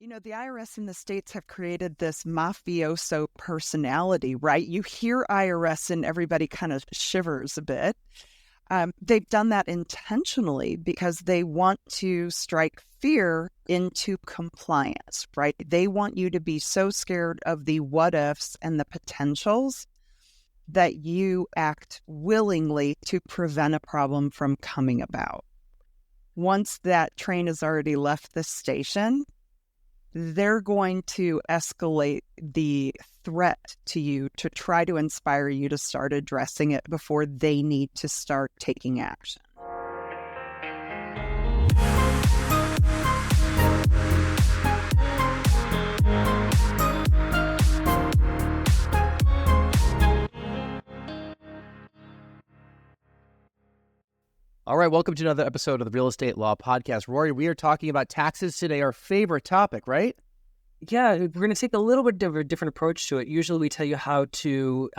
The IRS in the States have created this mafioso personality, right? You hear IRS and everybody kind of shivers a bit. They've done that intentionally because they want to strike fear into compliance, right? They want you to be so scared of the what ifs and the potentials that you act willingly to prevent a problem from coming about. Once that train has already left the station, they're going to escalate the threat to you to try to inspire you to start addressing it before they need to start taking action. All right, welcome to another episode of the Real Estate Law Podcast. Rory, we are talking about taxes today, our favorite topic, right? Yeah, we're going to take a little bit of a different approach to it. Usually we tell you how to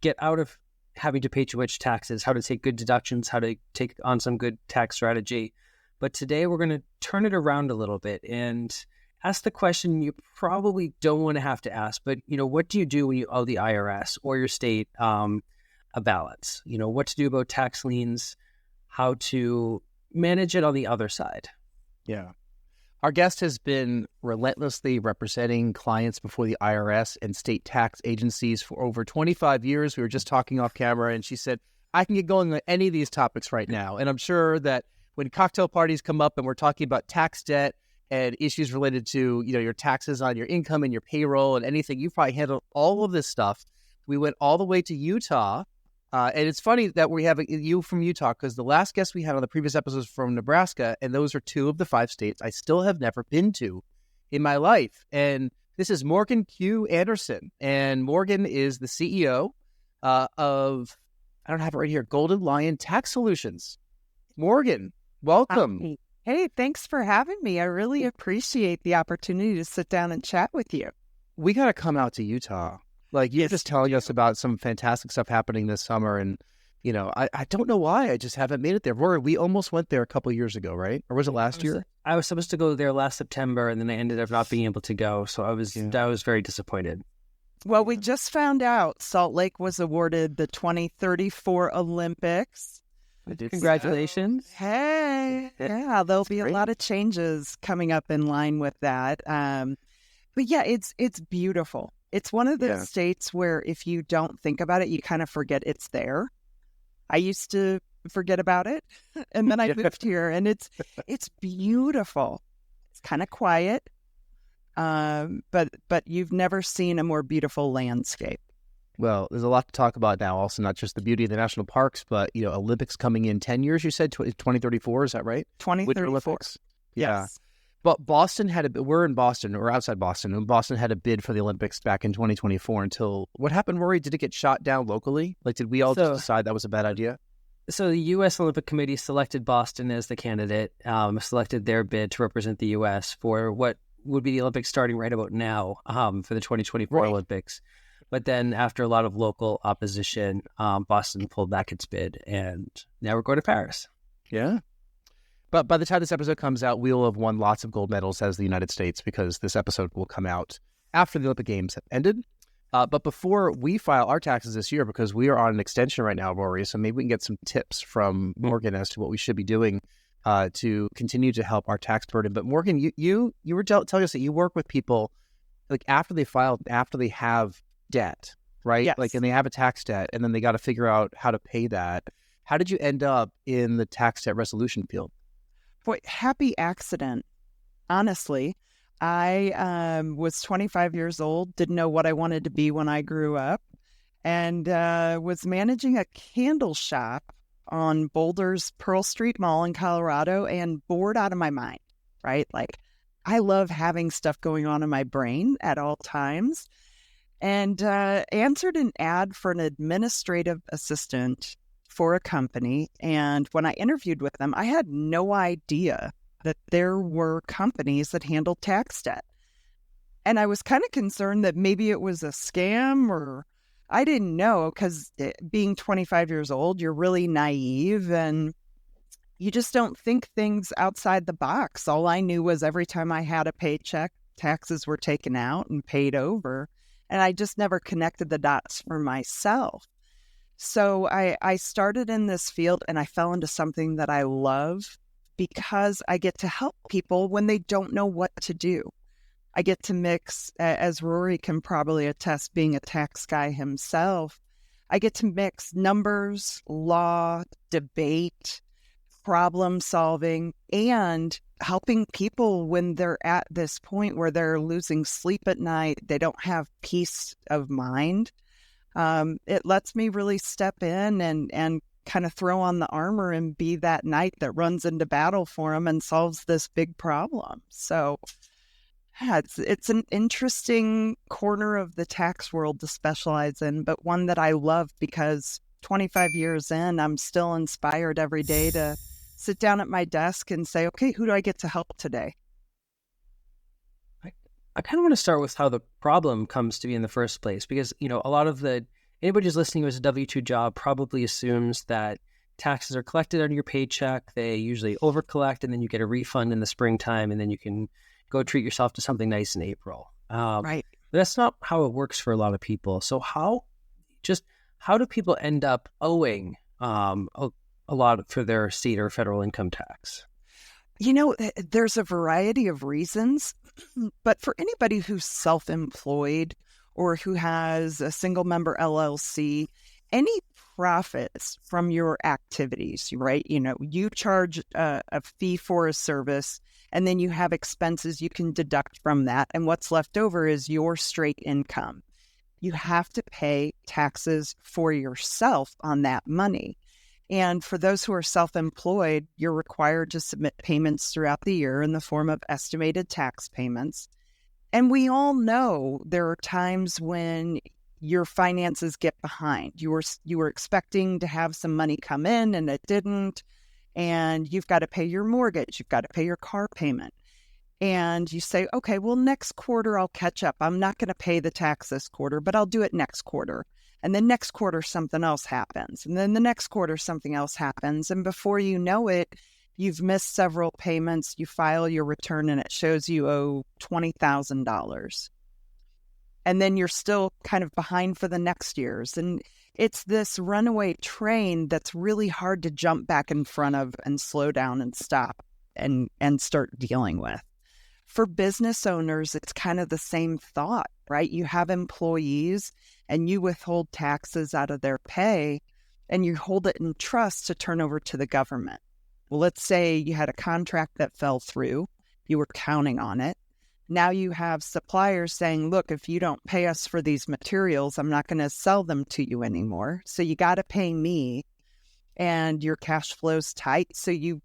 get out of having to pay too much taxes, how to take good deductions, how to take on some good tax strategy. But today we're going to turn it around a little bit and ask the question you probably don't want to have to ask, but what do you do when you owe the IRS or your state a balance? What to do about tax liens, how to manage it on the other side. Yeah. Our guest has been relentlessly representing clients before the IRS and state tax agencies for over 25 years. We were just talking off camera, and she said, I can get going on any of these topics right now. And I'm sure that when cocktail parties come up and we're talking about tax debt and issues related to your taxes on your income and your payroll and anything, you probably handled all of this stuff. We went all the way to Utah. And it's funny that we have you from Utah, because the last guest we had on the previous episode was from Nebraska, and those are two of the 5 states I still have never been to in my life. And this is Morgan Q. Anderson, and Morgan is the CEO of, I don't have it right here, Golden Lion Tax Solutions. Morgan, welcome. Hey, thanks for having me. I really appreciate the opportunity to sit down and chat with you. We got to come out to Utah. Like, you're just telling us about some fantastic stuff happening this summer. And, I don't know why I just haven't made it there. Rory, we almost went there a couple of years ago, right? Or was it last year? I was supposed to go there last September, and then I ended up not being able to go. So I was very disappointed. Well, we just found out Salt Lake was awarded the 2034 Olympics. Congratulations. Hey, yeah, there'll be a lot of changes coming up in line with that. But yeah, it's beautiful. It's one of those states where if you don't think about it, you kind of forget it's there. I used to forget about it, and then I moved here, and it's beautiful. It's kind of quiet, but you've never seen a more beautiful landscape. Well, there's a lot to talk about now. Also, not just the beauty of the national parks, but Olympics coming in 10 years. You said 2034. Is that right? 2034. Olympics. Yeah. Yes. But Boston we're in Boston, or outside Boston, and Boston had a bid for the Olympics back in 2024 until, what happened, Rory? Did it get shot down locally? Like, did we all just decide that was a bad idea? So the U.S. Olympic Committee selected Boston as the candidate, selected their bid to represent the U.S. for what would be the Olympics starting right about now for the 2024 Olympics. But then after a lot of local opposition, Boston pulled back its bid, and now we're going to Paris. Yeah. But by the time this episode comes out, we will have won lots of gold medals as the United States, because this episode will come out after the Olympic Games have ended. But before we file our taxes this year, because we are on an extension right now, Rory, so maybe we can get some tips from Morgan as to what we should be doing to continue to help our tax burden. But Morgan, you were telling us that you work with people like after they have debt, right? Yes. Like, and they have a tax debt, and then they got to figure out how to pay that. How did you end up in the tax debt resolution field? Boy, happy accident. Honestly, I was 25 years old, didn't know what I wanted to be when I grew up, and was managing a candle shop on Boulder's Pearl Street Mall in Colorado, and bored out of my mind, right? Like, I love having stuff going on in my brain at all times, and answered an ad for an administrative assistant for a company. And when I interviewed with them, I had no idea that there were companies that handled tax debt. And I was kind of concerned that maybe it was a scam, or I didn't know, because being 25 years old, you're really naive and you just don't think things outside the box. All I knew was every time I had a paycheck, taxes were taken out and paid over. And I just never connected the dots for myself. So I started in this field and I fell into something that I love because I get to help people when they don't know what to do. I get to mix, as Rory can probably attest, being a tax guy himself, I get to mix numbers, law, debate, problem solving, and helping people when they're at this point where they're losing sleep at night, they don't have peace of mind. It lets me really step in and kind of throw on the armor and be that knight that runs into battle for them and solves this big problem. So yeah, it's an interesting corner of the tax world to specialize in, but one that I love because 25 years in, I'm still inspired every day to sit down at my desk and say, okay, who do I get to help today? I kind of want to start with how the problem comes to be in the first place, because, a lot of anybody who's listening who has a W-2 job probably assumes that taxes are collected on your paycheck. They usually overcollect, and then you get a refund in the springtime, and then you can go treat yourself to something nice in April. Right. But that's not how it works for a lot of people. So how do people end up owing a lot for their state or federal income tax? There's a variety of reasons, but for anybody who's self-employed or who has a single member LLC, any profits from your activities, right? You charge a fee for a service, and then you have expenses you can deduct from that. And what's left over is your straight income. You have to pay taxes for yourself on that money. And for those who are self-employed, you're required to submit payments throughout the year in the form of estimated tax payments. And we all know there are times when your finances get behind. You were expecting to have some money come in and it didn't. And you've got to pay your mortgage. You've got to pay your car payment. And you say, okay, well, next quarter I'll catch up. I'm not going to pay the tax this quarter, but I'll do it next quarter. And then next quarter, something else happens. And then the next quarter, something else happens. And before you know it, you've missed several payments. You file your return and it shows you owe $20,000. And then you're still kind of behind for the next year's. And it's this runaway train that's really hard to jump back in front of and slow down and stop and start dealing with. For business owners, it's kind of the same thought, right? You have employees and you withhold taxes out of their pay and you hold it in trust to turn over to the government. Well, let's say you had a contract that fell through, you were counting on it. Now you have suppliers saying, look, if you don't pay us for these materials, I'm not going to sell them to you anymore. So you got to pay me, and your cash flow's tight. So you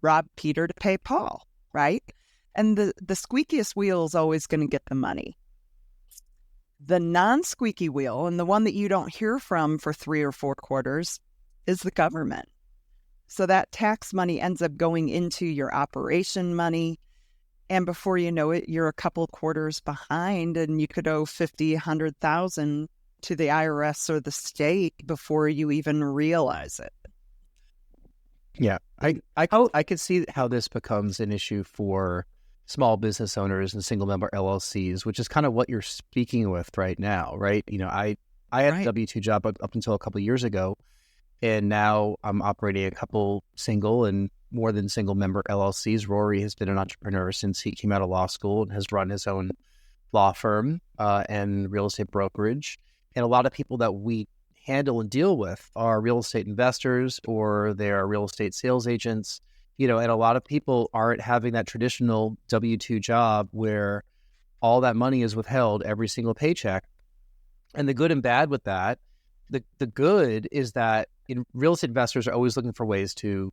rob Peter to pay Paul, right? And the squeakiest wheel is always going to get the money. The non-squeaky wheel, and the one that you don't hear from for 3 or 4 quarters, is the government. So that tax money ends up going into your operation money. And before you know it, you're a couple quarters behind and you could owe $50,000, $100,000 to the IRS or the state before you even realize it. Yeah, I could see how this becomes an issue for small business owners and single member LLCs, which is kind of what you're speaking with right now, right? I had a W-2 job up until a couple of years ago, and now I'm operating a couple single and more than single member LLCs. Rory has been an entrepreneur since he came out of law school and has run his own law firm and real estate brokerage. And a lot of people that we handle and deal with are real estate investors or they're real estate sales agents, and a lot of people aren't having that traditional W-2 job where all that money is withheld every single paycheck. And the good and bad with that, the good is that real estate investors are always looking for ways to,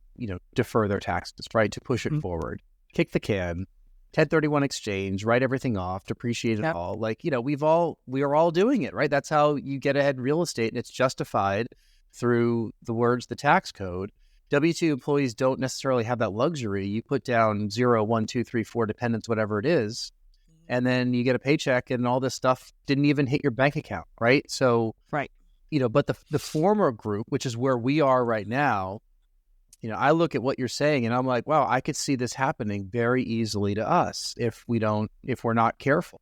defer their taxes, right? To push it forward, kick the can, 1031 exchange, write everything off, depreciate it all. Like, we are all doing it, right? That's how you get ahead in real estate, and it's justified through the words, the tax code. W-2 employees don't necessarily have that luxury. You put down 0, 1, 2, 3, 4 dependents, whatever it is, and then you get a paycheck and all this stuff didn't even hit your bank account, right? So, right. But the former group, which is where we are right now, I look at what you're saying and I'm like, wow, I could see this happening very easily to us if we're not careful.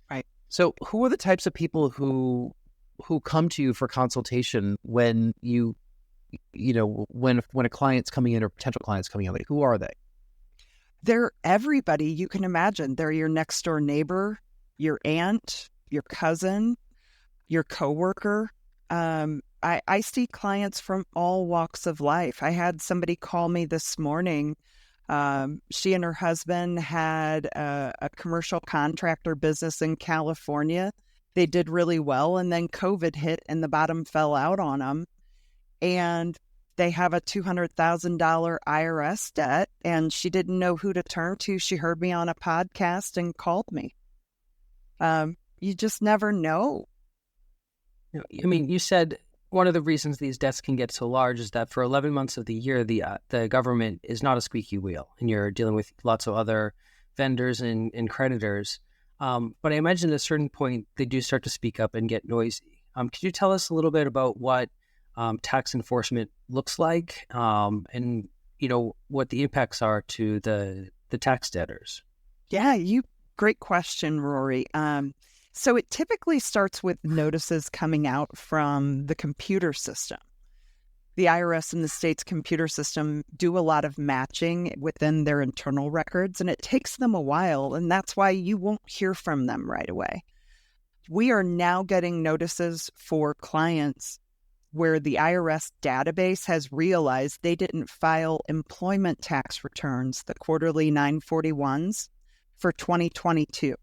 Right. So who are the types of people who come to you for consultation when when a client's coming in or potential client's coming in? Like, who are they? They're everybody you can imagine. They're your next door neighbor, your aunt, your cousin, your coworker. I see clients from all walks of life. I had somebody call me this morning. She and her husband had a commercial contractor business in California. They did really well, and then COVID hit and the bottom fell out on them. And they have a $200,000 IRS debt, and she didn't know who to turn to. She heard me on a podcast and called me. You just never know. I mean, you said one of the reasons these debts can get so large is that for 11 months of the year, the government is not a squeaky wheel, and you're dealing with lots of other vendors and creditors. But I imagine at a certain point, they do start to speak up and get noisy. Could you tell us a little bit about what tax enforcement looks like, and what the impacts are to the tax debtors? Yeah, great question, Rory. So it typically starts with notices coming out from the computer system. The IRS and the state's computer system do a lot of matching within their internal records, and it takes them a while, and that's why you won't hear from them right away. We are now getting notices for clients where the IRS database has realized they didn't file employment tax returns, the quarterly 941s, for 2022.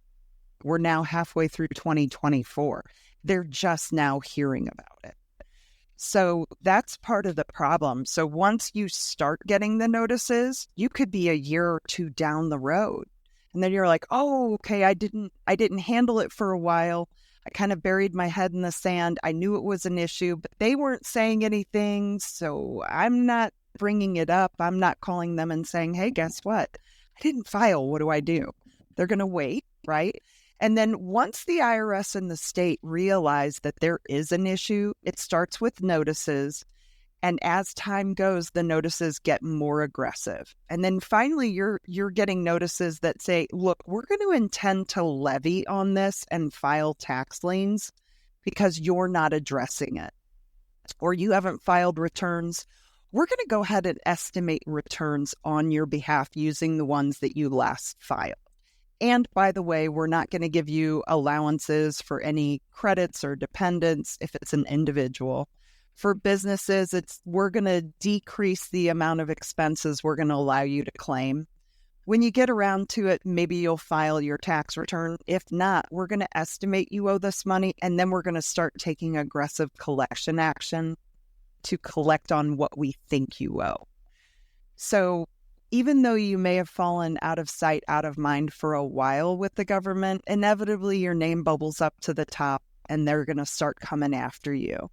We're now halfway through 2024. They're just now hearing about it. So that's part of the problem. So once you start getting the notices, you could be a year or two down the road. And then you're like, oh, okay, I didn't handle it for a while. I kind of buried my head in the sand. I knew it was an issue, but they weren't saying anything. So I'm not bringing it up. I'm not calling them and saying, hey, guess what? I didn't file. What do I do? They're going to wait, right? And then once the IRS and the state realize that there is an issue, it starts with notices. And as time goes, the notices get more aggressive. And then finally, you're getting notices that say, look, we're going to intend to levy on this and file tax liens because you're not addressing it, or you haven't filed returns. We're going to go ahead and estimate returns on your behalf using the ones that you last filed. And by the way, we're not going to give you allowances for any credits or dependents if it's an individual. For businesses, we're going to decrease the amount of expenses we're going to allow you to claim. When you get around to it, maybe you'll file your tax return. If not, we're going to estimate you owe this money, and then we're going to start taking aggressive collection action to collect on what we think you owe. So even though you may have fallen out of sight, out of mind for a while with the government, inevitably your name bubbles up to the top and they're going to start coming after you.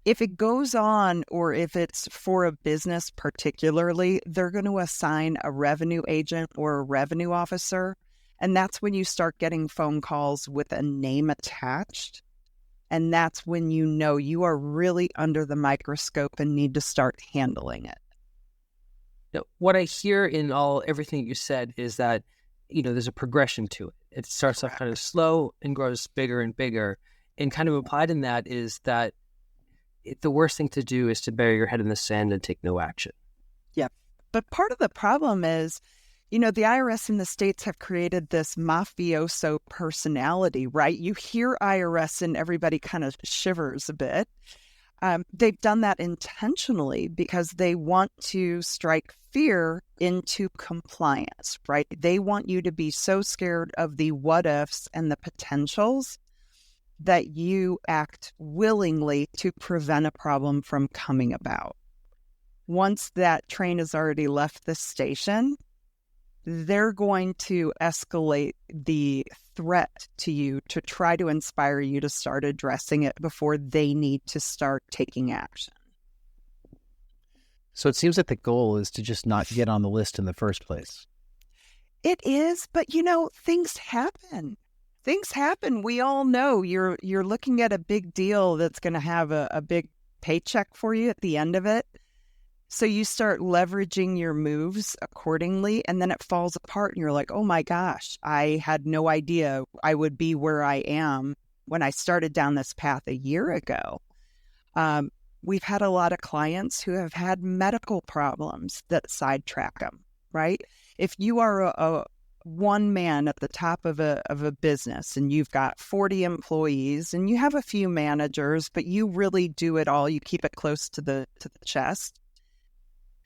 If it goes on, or if it's for a business particularly, they're going to assign a revenue agent or a revenue officer. And that's when you start getting phone calls with a name attached. And that's when you know you are really under the microscope and need to start handling it. Now, what I hear in everything you said is that, there's a progression to it. It starts off kind of slow and grows bigger and bigger. And kind of implied in that is that the worst thing to do is to bury your head in the sand and take no action. Yeah. But part of the problem is, the IRS and the states have created this mafioso personality, right? You hear IRS and everybody kind of shivers a bit. They've done that intentionally because they want to strike fear into compliance, right? They want you to be so scared of the what ifs and the potentials that you act willingly to prevent a problem from coming about. Once that train has already left the station, they're going to escalate the threat to you to try to inspire you to start addressing it before they need to start taking action. So it seems like the goal is to just not get on the list in the first place. It is, but things happen. Things happen. We all know you're looking at a big deal that's going to have a big paycheck for you at the end of it. So you start leveraging your moves accordingly, and then it falls apart and you're like, oh my gosh, I had no idea I would be where I am when I started down this path a year ago. We've had a lot of clients who have had medical problems that sidetrack them, right? If you are a one man at the top of a business and you've got 40 employees and you have a few managers, but you really do it all, you keep it close to the chest,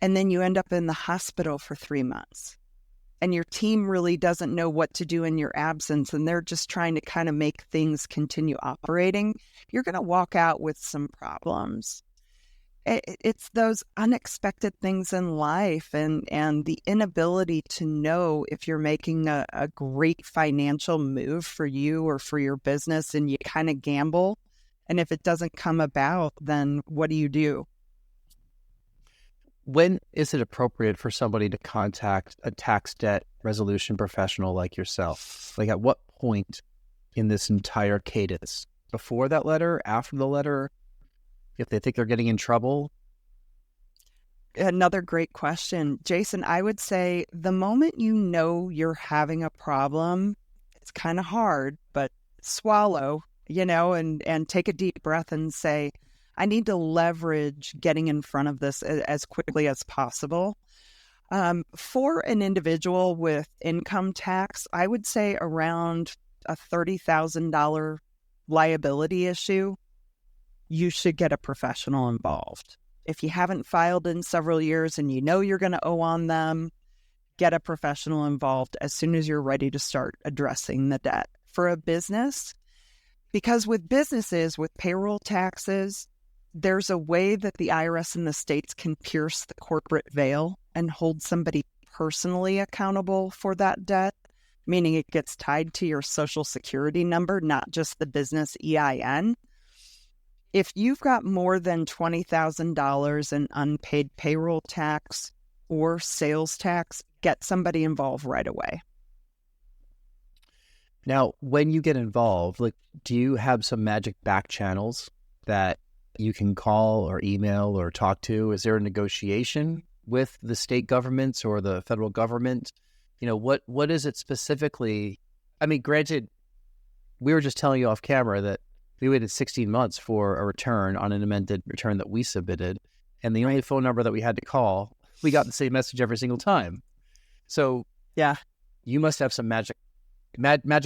and then you end up in the hospital for 3 months. And your team really doesn't know what to do in your absence, and they're just trying to kind of make things continue operating. You're going to walk out with some problems. It's those unexpected things in life and the inability to know if you're making a great financial move for you or for your business, and you kind of gamble. And if it doesn't come about, then what do you do? When is it appropriate for somebody to contact a tax debt resolution professional like yourself? Like, at what point in this entire cadence? Before that letter? After the letter? If they think they're getting in trouble? Another great question. Jason, I would say the moment you know you're having a problem, it's kind of hard, but swallow, and take a deep breath and say, I need to leverage getting in front of this as quickly as possible. For an individual with income tax, I would say around a $30,000 liability issue, you should get a professional involved. If you haven't filed in several years and you know you're going to owe on them, get a professional involved as soon as you're ready to start addressing the debt. For a business, because with businesses, with payroll taxes, there's a way that the IRS in the states can pierce the corporate veil and hold somebody personally accountable for that debt, meaning it gets tied to your social security number, not just the business EIN. If you've got more than $20,000 in unpaid payroll tax or sales tax, get somebody involved right away. Now, when you get involved, do you have some magic back channels that you can call or email or talk to? Is there a negotiation with the state governments or the federal government? What is it specifically? I mean, granted, we were just telling you off camera that we waited 16 months for a return on an amended return that we submitted. And the only phone number that we had to call, we got the same message every single time. So yeah, you must have some magic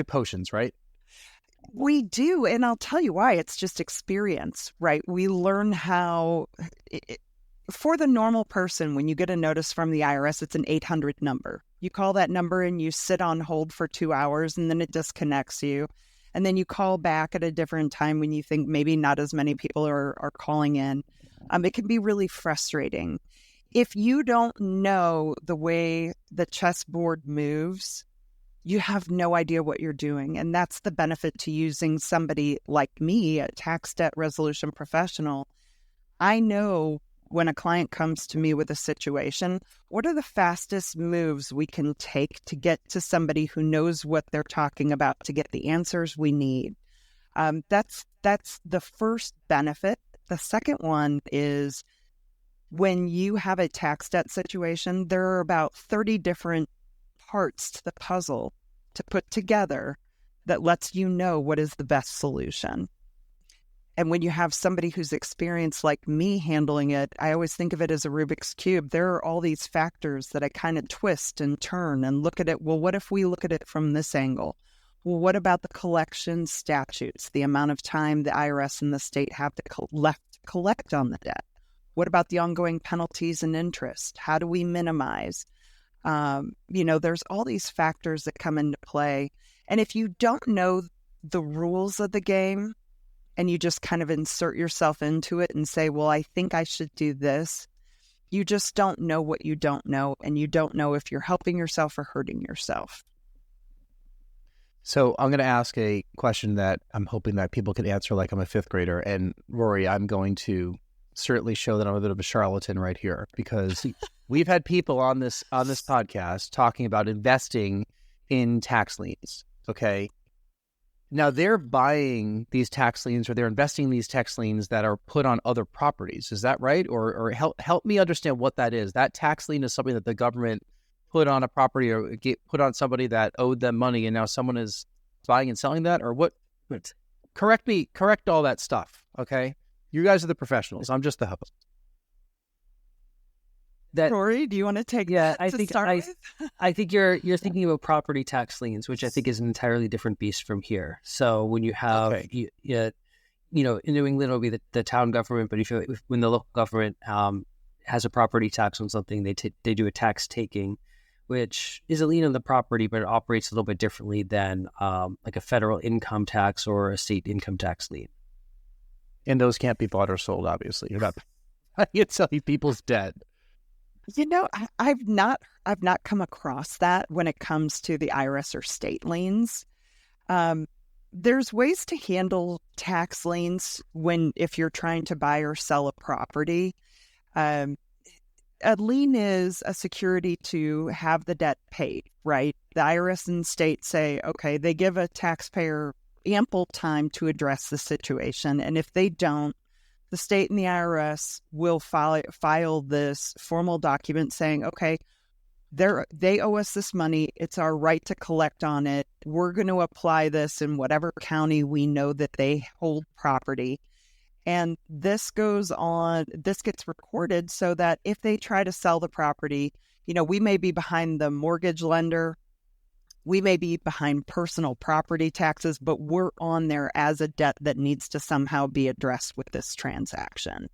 potions, right? We do. And I'll tell you why. It's just experience, right? We learn how, for the normal person, when you get a notice from the IRS, it's an 800 number. You call that number and you sit on hold for 2 hours and then it disconnects you. And then you call back at a different time when you think maybe not as many people are calling in. It can be really frustrating. If you don't know the way the chessboard moves, you have no idea what you're doing. And that's the benefit to using somebody like me, a tax debt resolution professional. I know when a client comes to me with a situation, what are the fastest moves we can take to get to somebody who knows what they're talking about to get the answers we need? That's the first benefit. The second one is when you have a tax debt situation, there are about 30 different parts to the puzzle to put together that lets you know what is the best solution. And when you have somebody who's experienced like me handling it, I always think of it as a Rubik's Cube. There are all these factors that I kind of twist and turn and look at it. Well, what if we look at it from this angle? Well, what about the collection statutes, the amount of time the IRS and the state have to collect on the debt? What about the ongoing penalties and interest? How do we minimize? There's all these factors that come into play. And if you don't know the rules of the game and you just kind of insert yourself into it and say, well, I think I should do this, you just don't know what you don't know. And you don't know if you're helping yourself or hurting yourself. So I'm going to ask a question that I'm hoping that people can answer like I'm a fifth grader. And Rory, I'm going to certainly show that I'm a bit of a charlatan right here, because we've had people on this podcast talking about investing in tax liens. Okay. Now they're buying these tax liens or they're investing these tax liens that are put on other properties. Is that right? Or help me understand what that is. That tax lien is something that the government put on a property or put on somebody that owed them money, and now someone is buying and selling that, or what? Correct all that stuff. Okay, you guys are the professionals. I'm just the host. Corey, do you want to take that to start with? I think you're thinking about property tax liens, which I think is an entirely different beast from here. So when you have, in New England, it'll be the town government, but when the local government has a property tax on something, they do a tax taking, which is a lien on the property, but it operates a little bit differently than like a federal income tax or a state income tax lien. And those can't be bought or sold, obviously. You're not selling people's debt. I've not come across that when it comes to the IRS or state liens. There's ways to handle tax liens if you're trying to buy or sell a property. A lien is a security to have the debt paid, right? The IRS and state say, okay, they give a taxpayer ample time to address the situation, and if they don't, the state and the IRS will file this formal document saying, okay, they owe us this money. It's our right to collect on it. We're going to apply this in whatever county we know that they hold property. And this gets recorded so that if they try to sell the property, we may be behind the mortgage lender. We may be behind personal property taxes, but we're on there as a debt that needs to somehow be addressed with this transaction.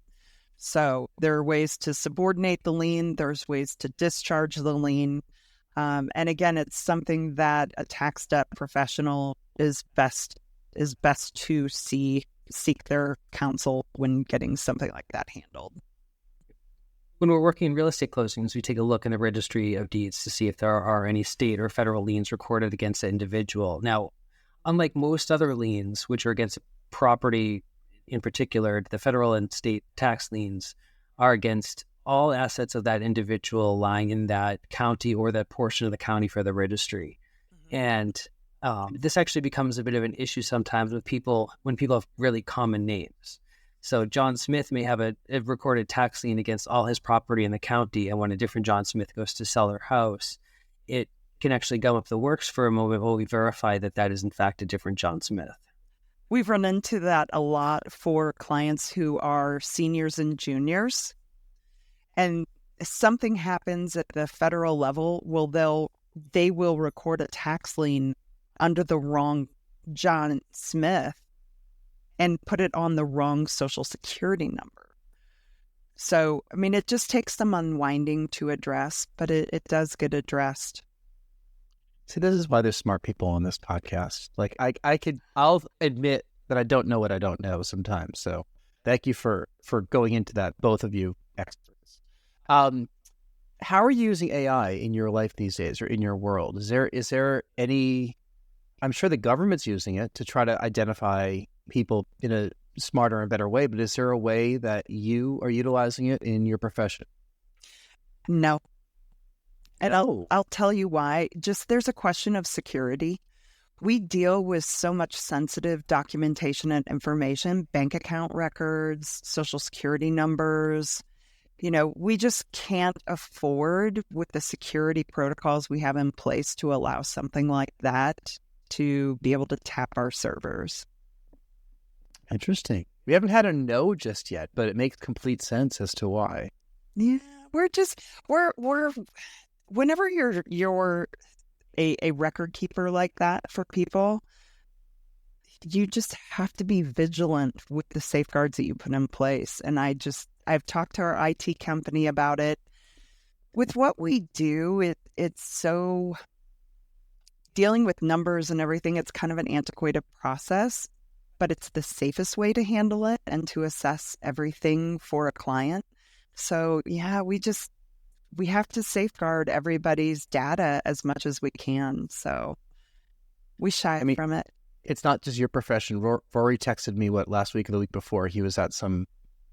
So there are ways to subordinate the lien. There's ways to discharge the lien. And again, it's something that a tax debt professional is best to seek their counsel when getting something like that handled. When we're working in real estate closings, we take a look in the registry of deeds to see if there are any state or federal liens recorded against an individual. Now, unlike most other liens, which are against property in particular, the federal and state tax liens are against all assets of that individual lying in that county or that portion of the county for the registry. Mm-hmm. And this actually becomes a bit of an issue sometimes when people have really common names. So John Smith may have a recorded tax lien against all his property in the county, and when a different John Smith goes to sell their house, it can actually gum up the works for a moment while we verify that is in fact a different John Smith. We've run into that a lot for clients who are seniors and juniors, and something happens at the federal level, they will record a tax lien under the wrong John Smith and put it on the wrong Social Security number. So, I mean, it just takes some unwinding to address, but it does get addressed. See, this is why there's smart people on this podcast. Like, I'll admit that I don't know what I don't know sometimes. So thank you for going into that, both of you experts. How are you using AI in your life these days or in your world? Is there any, I'm sure the government's using it to try to identify people in a smarter and better way, but is there a way that you are utilizing it in your profession? No. And I'll tell you why. Just there's a question of security. We deal with so much sensitive documentation and information, bank account records, Social Security numbers. We just can't afford, with the security protocols we have in place, to allow something like that to be able to tap our servers. Interesting. We haven't had a no just yet, but it makes complete sense as to why. Yeah, we're whenever you're a record keeper like that for people, you just have to be vigilant with the safeguards that you put in place. And I've talked to our IT company about it. With what we do, it's so, dealing with numbers and everything, it's kind of an antiquated process, but it's the safest way to handle it and to assess everything for a client. So yeah, we have to safeguard everybody's data as much as we can. So we shy from it. It's not just your profession. Rory texted me last week or the week before. He was at some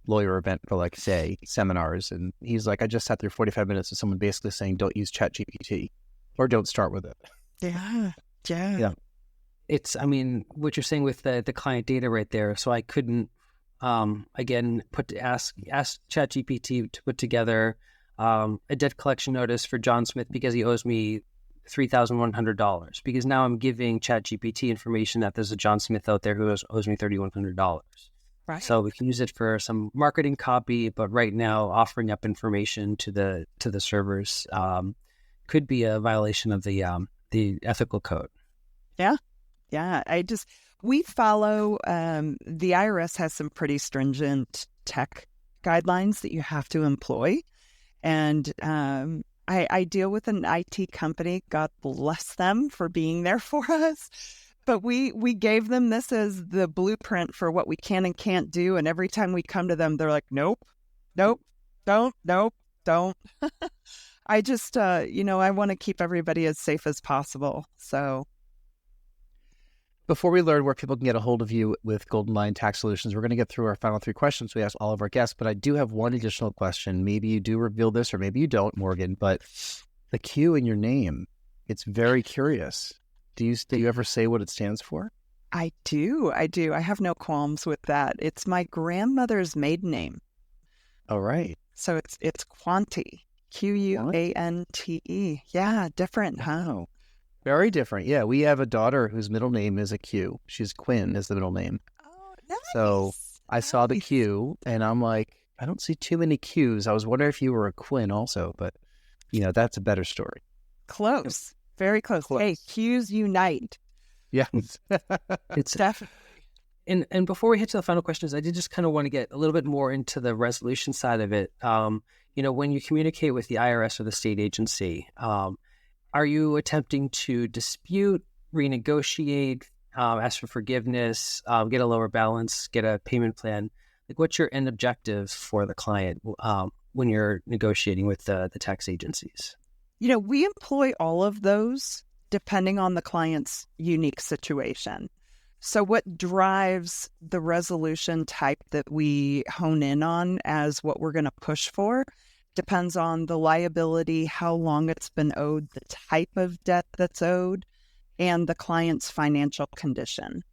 lawyer event for seminars, and he's like, I just sat through 45 minutes of someone basically saying, don't use ChatGPT or don't start with it. Yeah. I mean, what you're saying with the client data right there. So I couldn't, again, ask ChatGPT to put together a debt collection notice for John Smith because he owes me $3,100, because now I'm giving ChatGPT information that there's a John Smith out there who owes me $3,100. Right. So we can use it for some marketing copy, but right now offering up information to the servers could be a violation of the ethical code. Yeah. We follow, the IRS has some pretty stringent tech guidelines that you have to employ. And I deal with an IT company, God bless them for being there for us. But we gave them this as the blueprint for what we can and can't do. And every time we come to them, they're like, nope, don't. I just, I want to keep everybody as safe as possible. So before we learn where people can get a hold of you with Golden Lion Tax Solutions, we're going to get through our final 3 questions we ask all of our guests. But I do have one additional question. Maybe you do reveal this or maybe you don't, Morgan, but the Q in your name, it's very curious. Do you ever say what it stands for? I do. I have no qualms with that. It's my grandmother's maiden name. All right. So it's Quante. Quante. Yeah, different, huh? Wow. Very different. Yeah, we have a daughter whose middle name is a Q. She's Quinn is the middle name. Oh, nice. So I saw the Q and I'm like, I don't see too many Qs. I was wondering if you were a Quinn also, but that's a better story. Close. Very close. Hey, Qs unite. Yeah. It's definitely. And before we hit to the final questions, I did just kind of want to get a little bit more into the resolution side of it. When you communicate with the IRS or the state agency, are you attempting to dispute, renegotiate, ask for forgiveness, get a lower balance, get a payment plan? Like, what's your end objective for the client when you're negotiating with the tax agencies? We employ all of those depending on the client's unique situation. So what drives the resolution type that we hone in on as what we're going to push for depends on the liability, how long it's been owed, the type of debt that's owed, and the client's financial condition.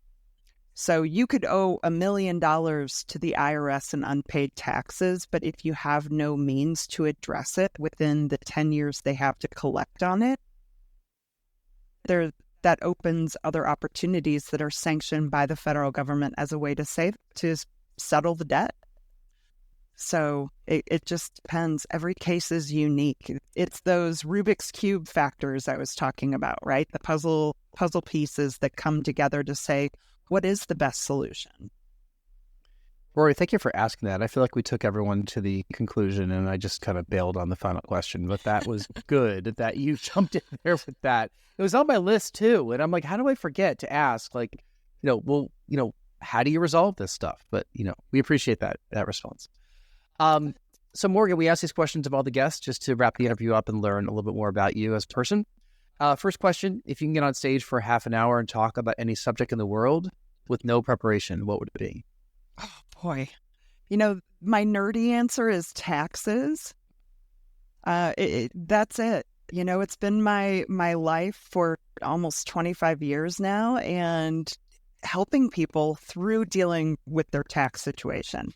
So you could owe $1 million to the IRS in unpaid taxes, but if you have no means to address it within the 10 years they have to collect on it, that opens other opportunities that are sanctioned by the federal government as a way to settle the debt. So it just depends. Every case is unique. It's those Rubik's Cube factors I was talking about, right? The puzzle pieces that come together to say, what is the best solution? Rory, thank you for asking that. I feel like we took everyone to the conclusion and I just kind of bailed on the final question, but that was good that you jumped in there with that. It was on my list too. And I'm like, how do I forget to ask, how do you resolve this stuff? But, we appreciate that response. So Morgan, we ask these questions of all the guests just to wrap the interview up and learn a little bit more about you as a person. First question, if you can get on stage for half an hour and talk about any subject in the world with no preparation, what would it be? Oh, boy. My nerdy answer is taxes. That's it. It's been my life for almost 25 years now, and helping people through dealing with their tax situation.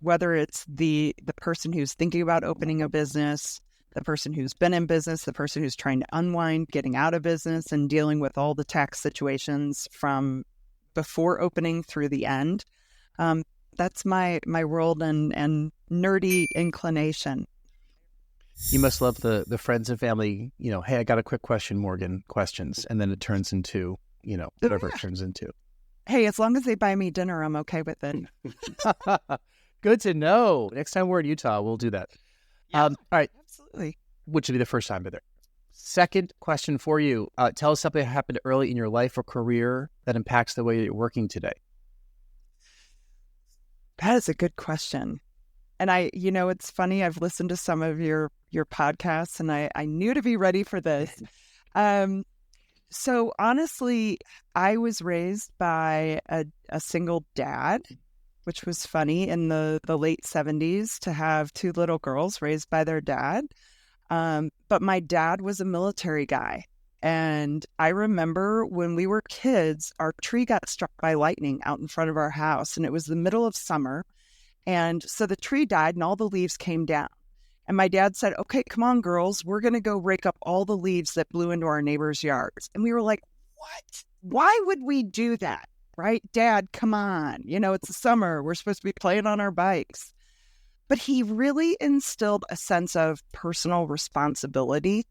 Whether it's the person who's thinking about opening a business, the person who's been in business, the person who's trying to unwind, getting out of business, and dealing with all the tax situations from before opening through the end. That's my world and nerdy inclination. You must love the friends and family, hey, I got a quick question, Morgan, questions. And then it turns into, whatever it turns into. Hey, as long as they buy me dinner, I'm okay with it. Good to know. Next time we're in Utah, we'll do that. Yeah, all right. Absolutely. Which would be the first time there. Second question for you. Tell us something that happened early in your life or career that impacts the way that you're working today. That is a good question. And it's funny, I've listened to some of your podcasts and I knew to be ready for this. So honestly, I was raised by a single dad, which was funny in the late 70s to have 2 little girls raised by their dad. But my dad was a military guy. And I remember when we were kids, our tree got struck by lightning out in front of our house, and it was the middle of summer. And so the tree died and all the leaves came down. And my dad said, okay, come on, girls, we're going to go rake up all the leaves that blew into our neighbors' yards. And we were like, what? Why would we do that? Right? Dad, come on. You know, it's the summer. We're supposed to be playing on our bikes. But he really instilled a sense of personal responsibility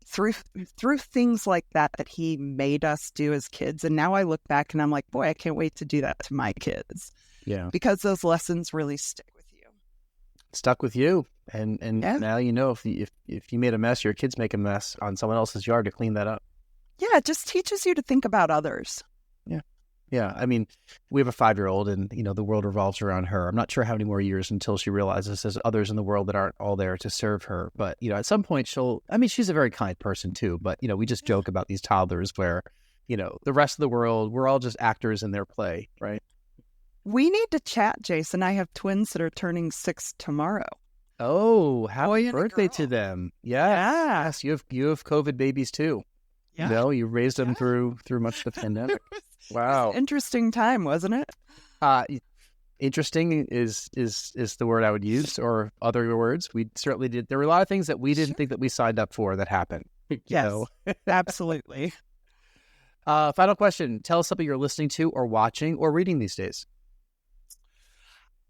through things like that he made us do as kids. And now I look back and I'm like, boy, I can't wait to do that to my kids. Yeah. Because those lessons really stick with you. Stuck with you. And now you know if you made a mess, your kids make a mess on someone else's yard to clean that up. Yeah, it just teaches you to think about others. Yeah. Yeah. I mean, we have a 5-year-old and, you know, the world revolves around her. I'm not sure how many more years until she realizes there's others in the world that aren't all there to serve her. But, you know, at some point she's a very kind person too. But, you know, we just joke about these toddlers where, you know, the rest of the world, we're all just actors in their play, right? We need to chat, Jason. I have twins that are turning 6 tomorrow. Oh, happy birthday to them. Yes. You have COVID babies too. Yeah. You know, you raised them through much of the pandemic. Wow. It was an interesting time, wasn't it? Interesting is the word I would use, or other words. We certainly did. There were a lot of things that we didn't think that we signed up for that happened. Yes, absolutely. Final question. Tell us something you're listening to or watching or reading these days.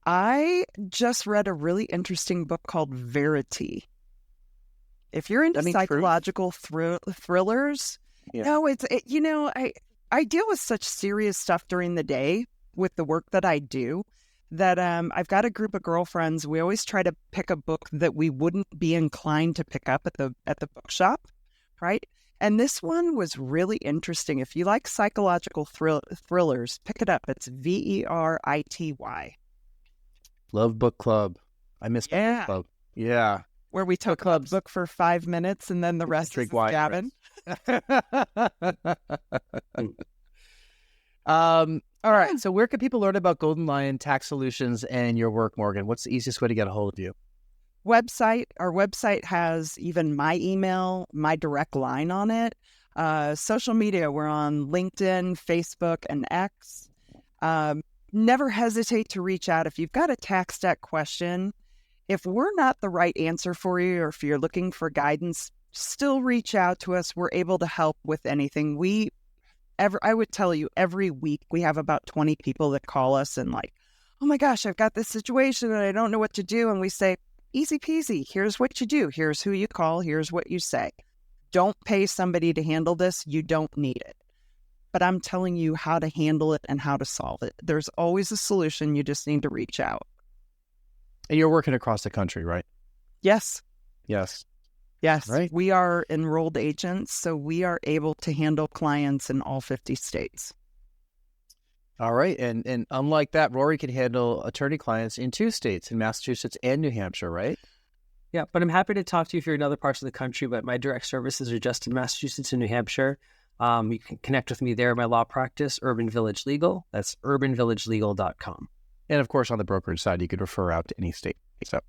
I just read a really interesting book called Verity. If you're into psychological thrillers, no, I deal with such serious stuff during the day with the work that I do that I've got a group of girlfriends. We always try to pick a book that we wouldn't be inclined to pick up at the bookshop, right? And this one was really interesting. If you like psychological thrillers, pick it up. It's Verity. Love book club. I miss book club. Yeah. Where we took a book for 5 minutes and then the rest is gabbing. All right. So where can people learn about Golden Lion Tax Solutions and your work, Morgan? What's the easiest way to get a hold of you? Website. Our website has even my email, my direct line on it. Social media. We're on LinkedIn, Facebook, and X. Never hesitate to reach out if you've got a tax debt question. If we're not the right answer for you, or if you're looking for guidance, still reach out to us. We're able to help with anything. I would tell you every week we have about 20 people that call us and like, oh my gosh, I've got this situation and I don't know what to do. And we say, easy peasy. Here's what you do. Here's who you call. Here's what you say. Don't pay somebody to handle this. You don't need it. But I'm telling you how to handle it and how to solve it. There's always a solution. You just need to reach out. And you're working across the country, right? Yes. Yes. Right. We are enrolled agents, so we are able to handle clients in all 50 states. All right. And unlike that, Rory can handle attorney clients in 2 states, in Massachusetts and New Hampshire, right? Yeah, but I'm happy to talk to you if you're in other parts of the country, but my direct services are just in Massachusetts and New Hampshire. You can connect with me there in my law practice, Urban Village Legal. That's urbanvillagelegal.com. And of course, on the brokerage side, you could refer out to any state. So,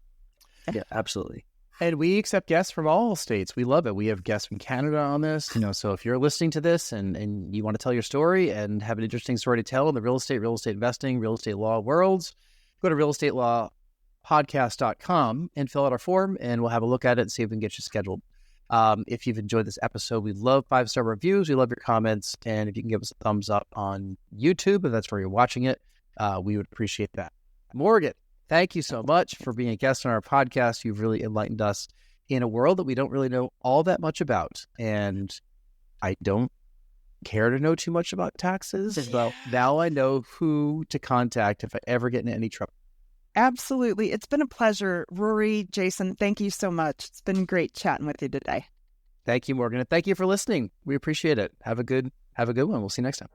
yeah, absolutely. And we accept guests from all states. We love it. We have guests from Canada on this. So if you're listening to this and you want to tell your story and have an interesting story to tell in the real estate investing, real estate law worlds, go to realestatepodcast.com and fill out our form, and we'll have a look at it and see if we can get you scheduled. If you've enjoyed this episode, we love 5-star reviews. We love your comments. And if you can give us a thumbs up on YouTube, if that's where you're watching it, we would appreciate that. Morgan, thank you so much for being a guest on our podcast. You've really enlightened us in a world that we don't really know all that much about. And I don't care to know too much about taxes, but now I know who to contact if I ever get into any trouble. Absolutely. It's been a pleasure. Rory, Jason, thank you so much. It's been great chatting with you today. Thank you, Morgan. And thank you for listening. We appreciate it. Have a good one. We'll see you next time.